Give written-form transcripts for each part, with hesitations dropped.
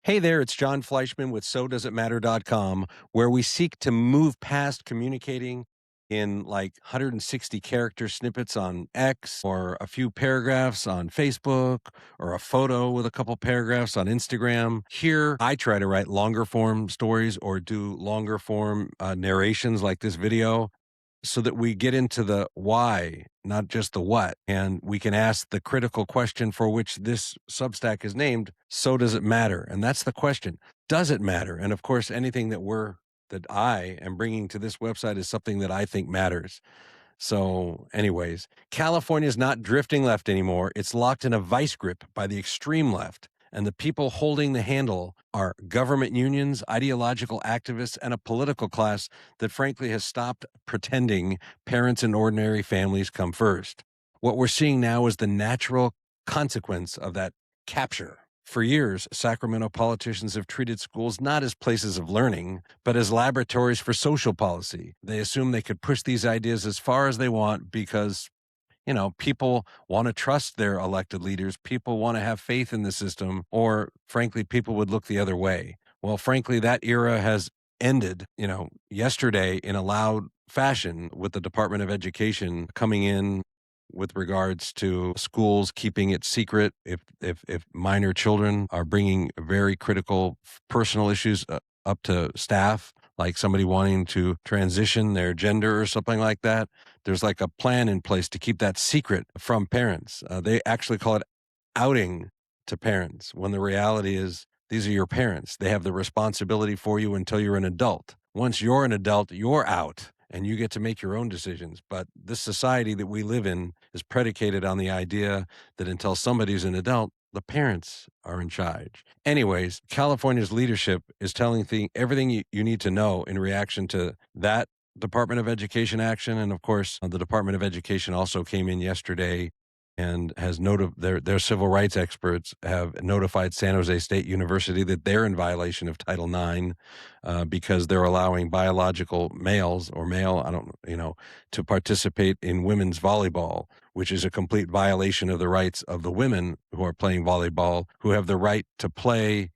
Hey there, it's Jon Fleischman with SoDoesItMatter.com, where we seek to move past communicating in like 160 character snippets on X or a few paragraphs on Facebook or a photo with a couple paragraphs on Instagram. Here, I try to write longer form stories or do longer form narrations like this video so that we get into the why, not just the what. And we can ask the critical question for which this Substack is named. So does it matter? And that's the question. Does it matter? And of course, anything that I am bringing to this website is something that I think matters. So, anyways, California is not drifting left anymore. It's locked in a vice grip by the extreme left. And the people holding the handle are government unions, ideological activists, and a political class that frankly has stopped pretending parents and ordinary families come first. What we're seeing now is the natural consequence of that capture. For years, Sacramento politicians have treated schools not as places of learning, but as laboratories for social policy. They assume they could push these ideas as far as they want because, people want to trust their elected leaders. People want to have faith in the system, or frankly, people would look the other way. Well, frankly, that era has ended, yesterday in a loud fashion with the Department of Education coming in with regards to schools keeping it secret if minor children are bringing very critical personal issues up to staff, like somebody wanting to transition their gender or something like that. There's like a plan in place to keep that secret from parents. They actually call it outing to parents when the reality is these are your parents. They have the responsibility for you until you're an adult. Once you're an adult, you're out and you get to make your own decisions. But this society that we live in is predicated on the idea that until somebody's an adult, the parents are in charge. Anyways, California's leadership is telling everything you need to know in reaction to that Department of Education action. And of course, the Department of Education also came in yesterday and has noted their civil rights experts have notified San José State University that they're in violation of Title IX because they're allowing biological males or male, I don't, to participate in women's volleyball, which is a complete violation of the rights of the women who are playing volleyball, who have the right to play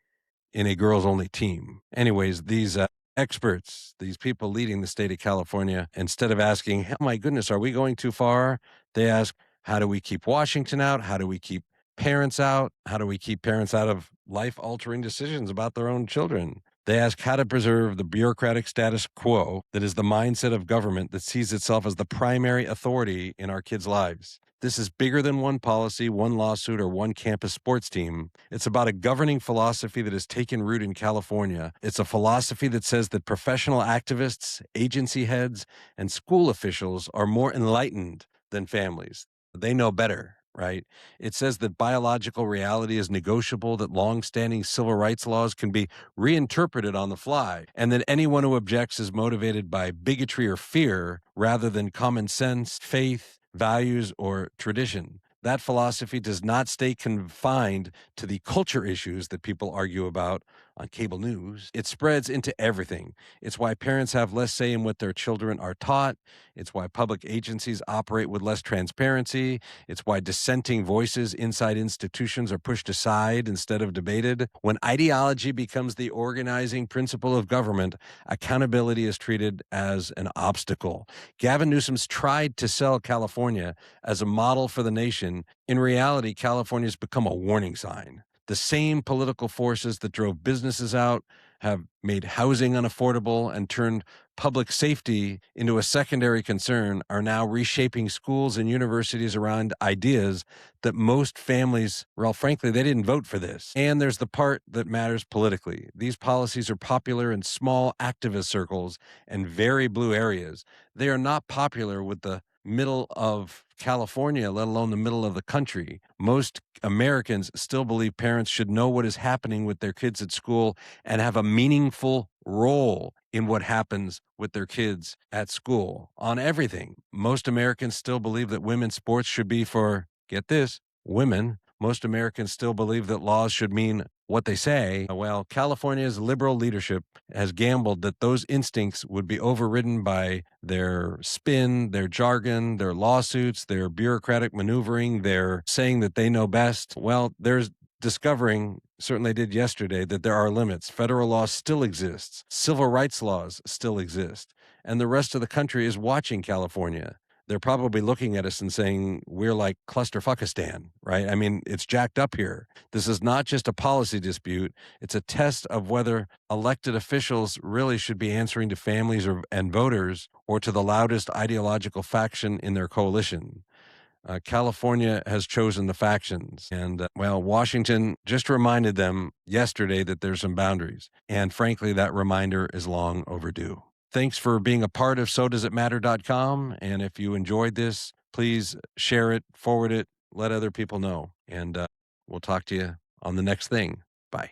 in a girls only team. Anyways, these experts, these people leading the state of California, instead of asking, oh my goodness, are we going too far? They ask, how do we keep Washington out? How do we keep parents out? How do we keep parents out of life altering decisions about their own children? They ask how to preserve the bureaucratic status quo that is the mindset of government that sees itself as the primary authority in our kids' lives. This is bigger than one policy, one lawsuit, or one campus sports team. It's about a governing philosophy that has taken root in California. It's a philosophy that says that professional activists, agency heads, and school officials are more enlightened than families. They know better, right? It says that biological reality is negotiable, that long-standing civil rights laws can be reinterpreted on the fly, and that anyone who objects is motivated by bigotry or fear rather than common sense, faith, values, or tradition. That philosophy does not stay confined to the culture issues that people argue about on cable news. It spreads into everything. It's why parents have less say in what their children are taught. It's why public agencies operate with less transparency. It's why dissenting voices inside institutions are pushed aside instead of debated. When ideology becomes the organizing principle of government, accountability is treated as an obstacle. Gavin Newsom's tried to sell California as a model for the nation. In reality, California's become a warning sign. The same political forces that drove businesses out have made housing unaffordable and turned public safety into a secondary concern are now reshaping schools and universities around ideas that most families, well, frankly, they didn't vote for this. And there's the part that matters politically. These policies are popular in small activist circles and very blue areas. They are not popular with the middle of California, let alone the middle of the country. Most Americans still believe parents should know what is happening with their kids at school and have a meaningful role in what happens with their kids at school on everything. Most Americans still believe that women's sports should be for, get this, women. Most Americans still believe that laws should mean what they say. Well, California's liberal leadership has gambled that those instincts would be overridden by their spin, their jargon, their lawsuits, their bureaucratic maneuvering, their saying that they know best. Well, there's discovering, certainly did yesterday, that there are limits. Federal law still exists, civil rights laws still exist, and the rest of the country is watching California. They're probably looking at us and saying, we're like clusterfuckistan, right? I mean, it's jacked up here. This is not just a policy dispute. It's a test of whether elected officials really should be answering to families and voters or to the loudest ideological faction in their coalition. California has chosen the factions. And, well, Washington just reminded them yesterday that there's some boundaries. And frankly, that reminder is long overdue. Thanks for being a part of SoDoesItMatter.com. And if you enjoyed this, please share it, forward it, let other people know. And we'll talk to you on the next thing. Bye.